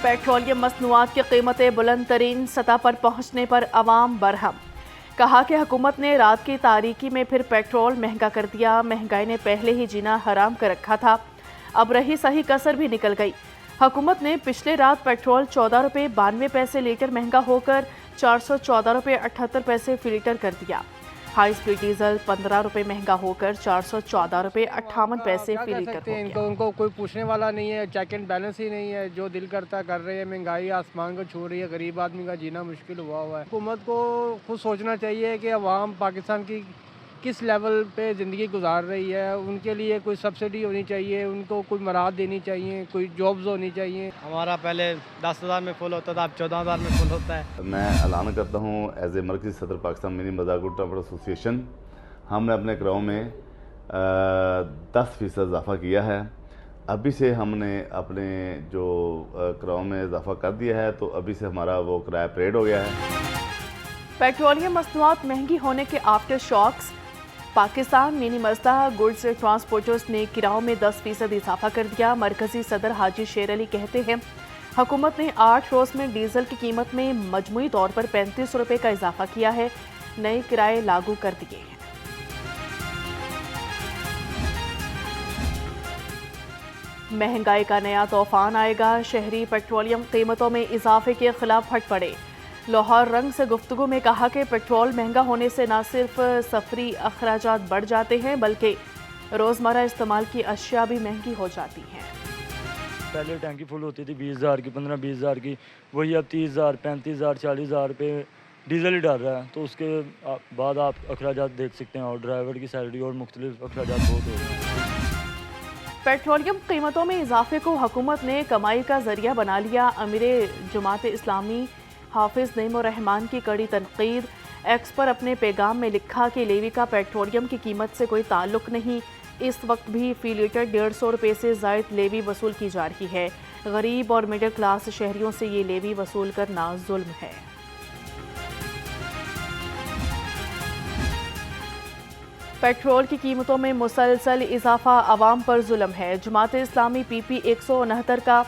Petroleum मसनूआत की कीमतें बुलंद तरीन सतह पर पहुँचने पर अवाम बरहम। कहा कि हुकूमत ने रात की तारीकी में फिर पेट्रोल महंगा कर दिया। महंगाई ने पहले ही जीना हराम कर रखा था, अब रही सही कसर भी निकल गई। हुकूमत ने पिछले रात पेट्रोल 14 रुपये 92 पैसे लीटर महंगा होकर 414 रुपये 78 पैसे फी लीटर कर दिया। हाई स्पीड डीजल 15 रुपये महंगा होकर 414 रुपये 58 पैसे फी लीटर हो गया। उनको कोई पूछने वाला नहीं है, चेक एंड बैलेंस ही नहीं है, जो दिल करता कर रहे हैं। महंगाई आसमान को छू रही है, गरीब आदमी का जीना मुश्किल हुआ है। हुकूमत को खुद सोचना चाहिए कि अवाम पाकिस्तान की किस लेवल पे ज़िंदगी गुजार रही है। उनके लिए कोई सब्सिडी होनी चाहिए, उनको कोई मराहत देनी चाहिए, कोई जॉब्स होनी चाहिए। हमारा पहले 10,000 में फुल होता था, अब 14,000 में फुल होता है। मैं ऐलान करता हूँ एज ए मरकज़ी सदर पाकिस्तान मिनी मज़ाकुर ट्रांसपोर्ट एसोसिएशन, हमने अपने कराओं में 10% इजाफ़ा किया है। अभी से हमने अपने जो कराओं में इजाफ़ा कर दिया है, तो अभी से हमारा वो किराया पेड हो गया है। पेट्रोलियम मसनूआत महंगी होने के after shocks, Pakistan mini मजदा goods transporters ने किराओं में 10% इजाफा कर दिया। मरकजी सदर हाजी शेर अली कहते हैं, हुकूमत ने 8 रोज़ में डीजल की कीमत में मजमूई तौर पर 35 रुपये का इजाफा किया है। नए किराए लागू कर दिए हैं। महंगाई का नया तूफान आएगा, शहरी पेट्रोलियम कीमतों में इजाफे के खिलाफ हट पड़े। लाहौर रंग से गुफ्तगू में कहा कि पेट्रोल महंगा होने से न सिर्फ सफरी अखराजात बढ़ जाते हैं, बल्कि रोज़मर्रा इस्तेमाल की अशिया भी महंगी हो जाती हैं। पहले टैंकी फुल होती थी 20,000 की, 15-20,000 की, वही अब 30,000, 35,000, 40,000 पे डीजल ही डाल रहा है। तो उसके बाद आप अखराजात देख सकते हैं, और ड्राइवर की सैलरी और मुख्तलिफ अखराजात बहुत हो रहे हैं। पेट्रोलियम कीमतों में इजाफे को हुकूमत ने कमाई का जरिया बना लिया। अमीर जमात इस्लामी हाफिज नईमुर रहमान की कड़ी तनकीद। एक्स पर अपने पैगाम में लिखा कि लेवी का पेट्रोलियम की कीमत से कोई ताल्लुक नहीं, इस वक्त भी फी लीटर 150 रुपये से ज़ायद लेवी वसूल की जा रही है। गरीब और मिडिल क्लास शहरियों से ये लेवी वसूल करना जुल्म है। पेट्रोल की कीमतों में मुसलसल इजाफा अवाम पर जुल्म है। जमात इस्लामी PP 169 का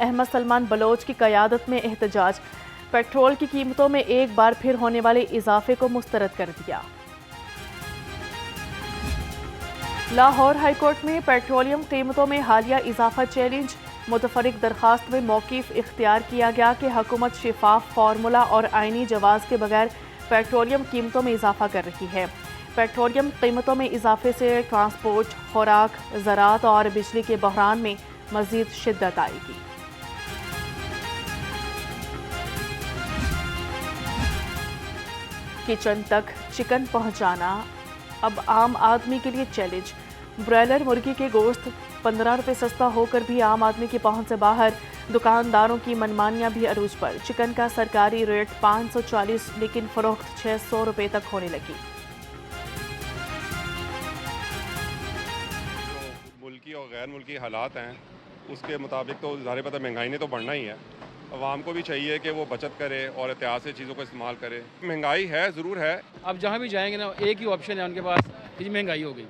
अहमद सलमान बलोच की क़यादत में एहतजाज, पेट्रोल की कीमतों में एक बार फिर होने वाले इजाफे को मुस्तरद कर दिया। लाहौर हाई कोर्ट में पेट्रोलियम कीमतों में हालिया इजाफा चैलेंज, मुतफरिक दरखास्त में मौक़िफ़ इख्तियार किया गया कि हुकूमत शिफाफ फार्मूला और आइनी जवाज़ के बगैर पेट्रोलियम कीमतों में इजाफा कर रही है। पेट्रोलियम कीमतों में इजाफे से ट्रांसपोर्ट, खुराक, ज़राअत और बिजली के बहरान में मज़ीद शिद्दत आएगी। किचन तक चिकन पहुंचाना अब आम आदमी के लिए चैलेंज। ब्रॉयलर मुर्गी के गोश्त 15 रुपये सस्ता होकर भी आम आदमी की पहुंच से बाहर। दुकानदारों की मनमानियां भी अरूज पर। चिकन का सरकारी रेट 540, लेकिन फरोख्त 600 रुपये तक होने लगी। मुल्की और गैर मुल्की हालात हैं, उसके मुताबिक तो ज़ाहिर पता महंगाई ने तो बढ़ना ही है। अवाम को भी चाहिए कि वो बचत करे और एहतियात से चीज़ों को इस्तेमाल करे। महंगाई है, ज़रूर है। अब जहाँ भी जाएंगे ना, एक ही ऑप्शन है उनके पास कि महंगाई हो गई।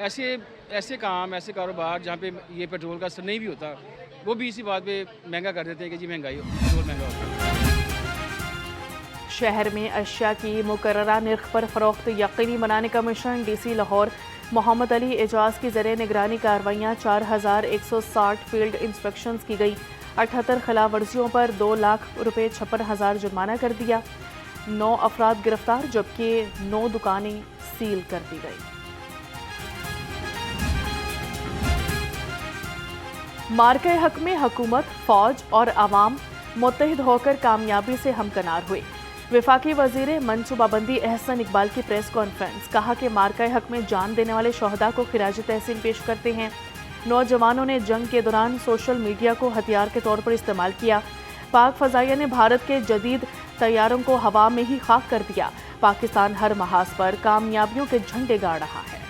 ऐसे काम, ऐसे कारोबार जहाँ पे ये पेट्रोल का असर नहीं भी होता, वो भी इसी बात पे महंगा कर देते हैं कि जी महंगाई हो, पेट्रोल महंगा होगा। शहर में अशिया की मुकर्ररा निर्ख पर फरोख्त यकीनी बनाने का मिशन। DC लाहौर मोहम्मद अली एजाज की ज़रिए निगरानी कार्रवाइयाँ, 4160 फील्ड इंस्पेक्शंस की गई। 78 खिलाफ वर्जियों पर 2 लाख रुपये 56,000 जुर्माना कर दिया। 9 अफराद गिरफ्तार, जबकि 9 दुकानें सील कर दी गई। मार्के हक में हुकूमत, फौज और आवाम मुत्तहिद होकर कामयाबी से हमकनार हुए। वफाकी वजीर मनसूबाबंदी एहसन इकबाल की प्रेस कॉन्फ्रेंस, कहा कि मार्के हक में जान देने वाले शहदा को खिराज तहसीन पेश करते हैं। नौजवानों ने जंग के दौरान सोशल मीडिया को हथियार के तौर पर इस्तेमाल किया। पाक फ़ज़ाइया ने भारत के जदीद तैयारों को हवा में ही खाक कर दिया। पाकिस्तान हर महाज पर कामयाबियों के झंडे गाड़ रहा है।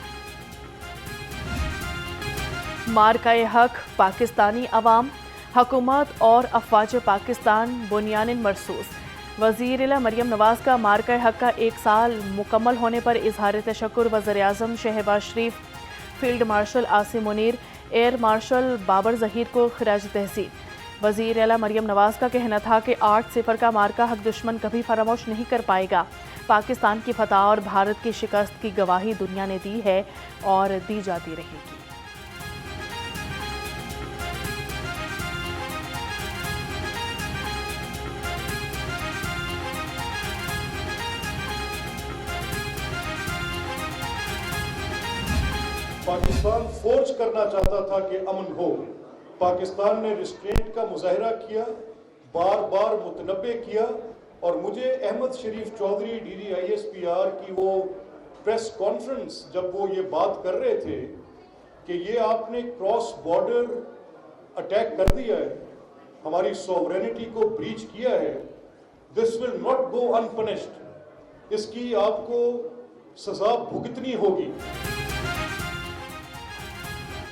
मार्काए हक, पाकिस्तानी अवाम, हुकूमत और अफवाज पाकिस्तान बुनियानिन मरसूस। वज़ीर मरियम नवाज़ का मार्काए हक का 1 साल मुकम्मल होने पर इजहार तशक्कुर वज़ीर-ए-आज़म Shehbaz Sharif, field marshal Asim Munir, air marshal Babar Zaheer को खिराज तहसीन। वज़ीर आला मरियम नवाज का कहना था कि 8-0 का मार्का हक दुश्मन कभी फरामोश नहीं कर पाएगा। पाकिस्तान की फतह और भारत की शिकस्त की गवाही दुनिया ने दी है और दी जाती रहेगी। पाकिस्तान फोर्स करना चाहता था कि अमन हो। पाकिस्तान ने रिस्ट्रेंट का मुजाहरा किया, बार बार मुतनब्बे किया, और मुझे अहमद शरीफ चौधरी DDISPR की वो प्रेस कॉन्फ्रेंस जब वो ये बात कर रहे थे कि ये आपने क्रॉस बॉर्डर अटैक कर दिया है, हमारी सॉवरेनिटी को ब्रीच किया है, दिस विल नॉट गो अनपनिश्ड, इसकी आपको सजा भुगतनी होगी।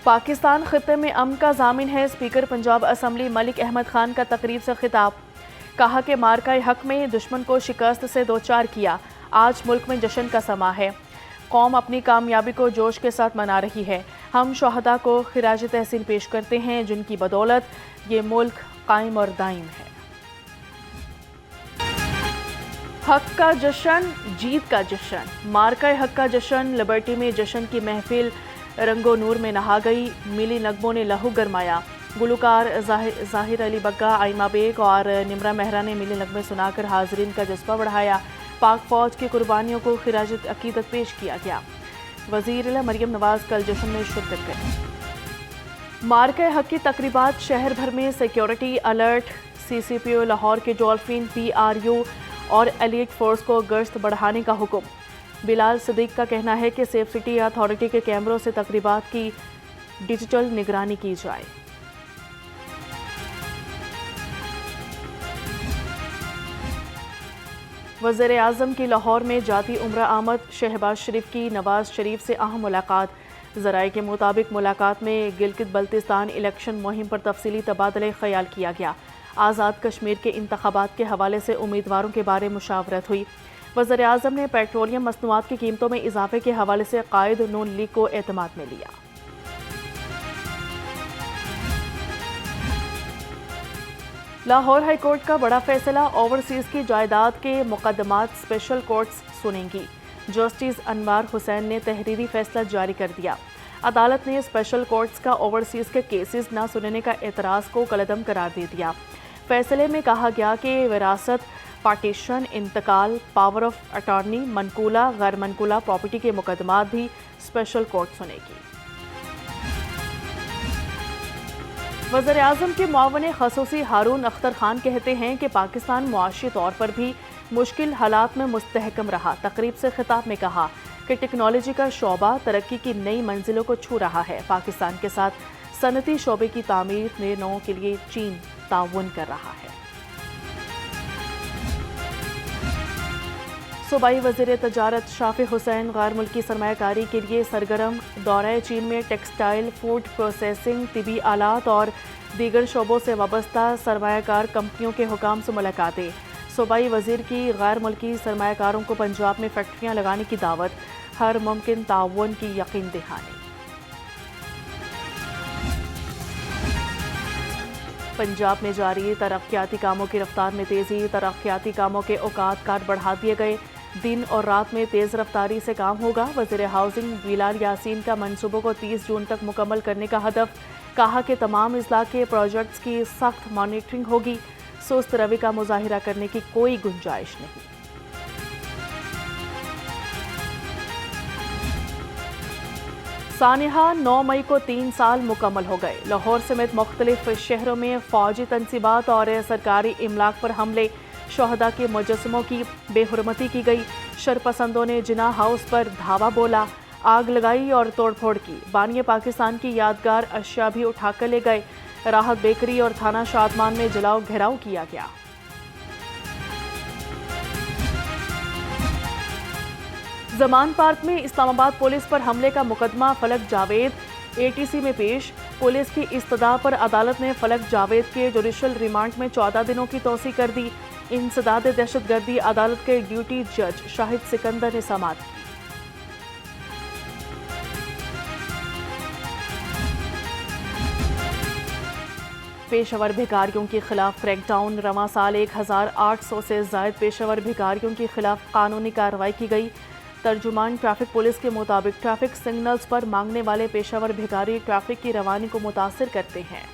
पाकिस्तान खित्ते में अमन का जामिन है। स्पीकर पंजाब असम्बली मलिक अहमद खान का तकरीब से खिताब। कहा कि मार्का हक में दुश्मन को शिकस्त से दो चार किया। आज मुल्क में जश्न का समा है। कौम अपनी कामयाबी को जोश के साथ मना रही है। हम शहदा को खिराज तहसीन पेश करते हैं जिनकी बदौलत ये मुल्क कायम और दायम है। हक का जश्न, जीत का जश्न। मार्का हक का जश्न लिबर्टी में जश्न की महफिल रंगो नूर में नहा गई। मिली नगमों ने लहू गरमाया। गुलकार ज़ाहिर अली बग्गा, आइमा बेग और निमरा मेहरा ने मिली नगमे सुनाकर हाजरीन का जज्बा बढ़ाया। पाक फौज की कुर्बानियों को खिराज अकीदत पेश किया गया। वज़ीर आला मरियम नवाज कल जश्न में शिरकत करें। मार्का हक की तकरीबात शहर भर में सिक्योरिटी अलर्ट। CCPO लाहौर के डॉल्फिन PRU और एलिट फोर्स को गश्त बढ़ाने का हुक्म। बिलाल सदीक का कहना है कि सेफ सिटी अथॉरिटी के कैमरों से तकरीबात की डिजिटल निगरानी की जाए। वज़ीर आज़म की लाहौर में जाती उम्रा आमद। शहबाज शरीफ की नवाज शरीफ से अहम मुलाकात। ज़राए के मुताबिक मुलाकात में गिलगित बल्तिस्तान इलेक्शन मुहिम पर तफसीली तबादले ख्याल किया गया। आज़ाद कश्मीर के इंतखाबात के हवाले से उम्मीदवारों के बारे मुशावरत हुई। वज़ीर आज़म ने पेट्रोलियम मसनूआत की कीमतों में इजाफे के हवाले से कायद नून लीग को एतमाद में लिया। लाहौर हाई कोर्ट का बड़ा फैसला। ओवरसीज की जायदाद के मुकदमात स्पेशल कोर्ट्स सुनेंगी। जस्टिस अनवार हुसैन ने तहरीरी फैसला जारी कर दिया। अदालत ने स्पेशल कोर्ट्स का ओवरसीज के केसेस न सुनने का एतराज़ को कलअदम करार दे दिया। फैसले में कहा गया कि विरासत, पार्टीशन, इंतकाल, पावर ऑफ अटॉर्नी, मनकूला गैर मनकूला प्रॉपर्टी के मुकदमात भी स्पेशल कोर्ट सुनेगी। वज़ीर आज़म के मुआवन ख़ुसूसी हारून अख्तर खान कहते हैं कि पाकिस्तान मुआशी तौर पर भी मुश्किल हालात में मुस्तहकम रहा। तकरीब से खिताब में कहा कि टेक्नोलॉजी का शोबा तरक्की की नई मंजिलों को छू रहा है। पाकिस्तान के साथ सनती शोबे की तामीर नए नौ के लिए चीन ताउन कर रहा है। सूबाई वज़ीर तजारत शाफी हुसैन गैर मुल्की सरमायाकारी के लिए सरगर्म। दौरा चीन में टेक्सटाइल, फूड प्रोसेसिंग, तिबी आलात और दीगर शोबों से वाबस्ता सरमायाकार कंपनियों के हुकाम से मुलाकातें। सूबाई वज़ीर की गैर मुल्की सरमायाकारों को पंजाब में फैक्ट्रियाँ लगाने की दावत। हर मुमकिन ताउन की यकीन दहानी। पंजाब में जारी तरक्याती कामों की रफ्तार में तेज़ी। तरक्याती कामों के औकात काट बढ़ा दिए गए। दिन और रात में तेज़ रफ्तारी से काम होगा। वज़ीर हाउसिंग बिलाल यासीन का मंसूबों को 30 जून तक मुकम्मल करने का हदफ। कहा कि तमाम अजला के प्रोजेक्ट्स की सख्त मॉनिटरिंग होगी। सुस्त रवि का मुजाहिरा करने की कोई गुंजाइश नहीं। सानिहा 9 मई को 3 साल मुकम्मल हो गए। लाहौर समेत मुख्तलिफ शहरों में फौजी तनसीबात और सरकारी इमलाक पर हमले। शहदा के मुजस्समों की बेहुरमती की गई। शरपसंदों ने जिना हाउस पर धावा बोला, आग लगाई और तोड़फोड़ की। बानिया पाकिस्तान की यादगार अशिया भी उठाकर ले गए। राहत बेकरी और थाना शादमान में जलाओ घेराव किया गया। जमान पार्क में इस्लामाबाद पुलिस पर हमले का मुकदमा फलक जावेद ATC में पेश। पुलिस की इस्तदा पर अदालत ने फलक जावेद के जुडिशल रिमांड में 14 दिनों की तौसी कर दी। इंसदाद दहशतगर्दी अदालत के ड्यूटी जज शाहिद सिकंदर ने समाअत की। پیشہ ور بھکاریوں کے خلاف کریک ڈاؤن، رواں سال 1800 سے زائد پیشہ ور بھکاریوں کے خلاف قانونی کارروائی کی گئی۔ ترجمان ٹریفک پولیس کے مطابق ٹریفک سگنلز پر مانگنے والے پیشہ ور بھکاری ٹریفک کی روانی کو متاثر کرتے ہیں۔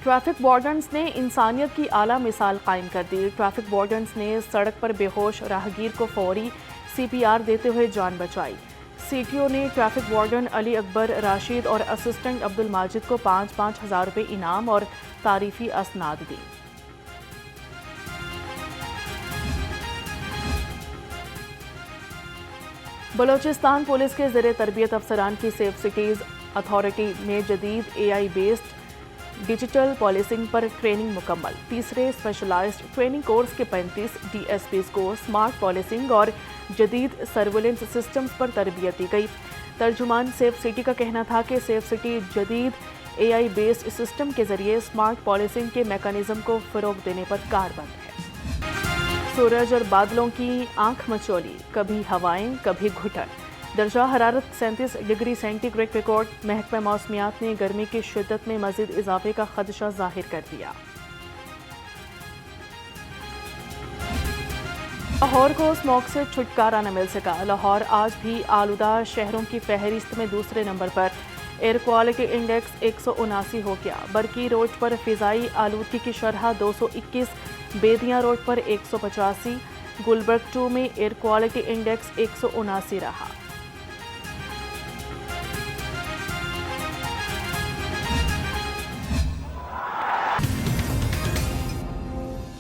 ٹریفک وارڈنز نے انسانیت کی اعلیٰ مثال قائم کر دی۔ ٹریفک وارڈنز نے سڑک پر بے ہوش راہگیر کو فوری CPR دیتے ہوئے جان بچائی۔ CTO نے ٹریفک وارڈن علی اکبر راشد اور اسسٹنٹ عبد الماجد کو 5,000 روپے انعام اور تعریفی اسناد دی۔ بلوچستان پولیس کے زیر تربیت افسران کی سیف سٹیز اتھارٹی میں جدید AI بیسڈ ڈیجیٹل پالیسنگ پر ٹریننگ مکمل۔ تیسرے اسپیشلائزڈ ٹریننگ کورس کے 35 DSPs کو اسمارٹ پالیسنگ اور جدید سرویلنس سسٹمز پر تربیت دی گئی۔ ترجمان سیف سٹی کا کہنا تھا کہ سیف سٹی جدید AI بیسڈ سسٹم کے ذریعے اسمارٹ پالیسنگ کے میکانزم کو فروغ دینے پر کاربند ہے۔ سورج اور بادلوں کی آنکھ مچولی، کبھی ہوائیں کبھی گھٹن، درجہ حرارت 37 ڈگری سینٹی گریڈ ریکارڈ۔ محکمہ موسمیات نے گرمی کی شدت میں مزید اضافے کا خدشہ ظاہر کر دیا۔ لاہور کو اسموگ سے چھٹکارا نہ مل سکا۔ لاہور آج بھی آلودہ شہروں کی فہرست میں دوسرے نمبر پر، ایئر کوالٹی انڈیکس 179 ہو گیا۔ برکی روڈ پر فضائی آلودگی کی شرح 221، بیدیاں روڈ پر 185، گلبرگ 2 میں ایئر کوالٹی انڈیکس 179 رہا۔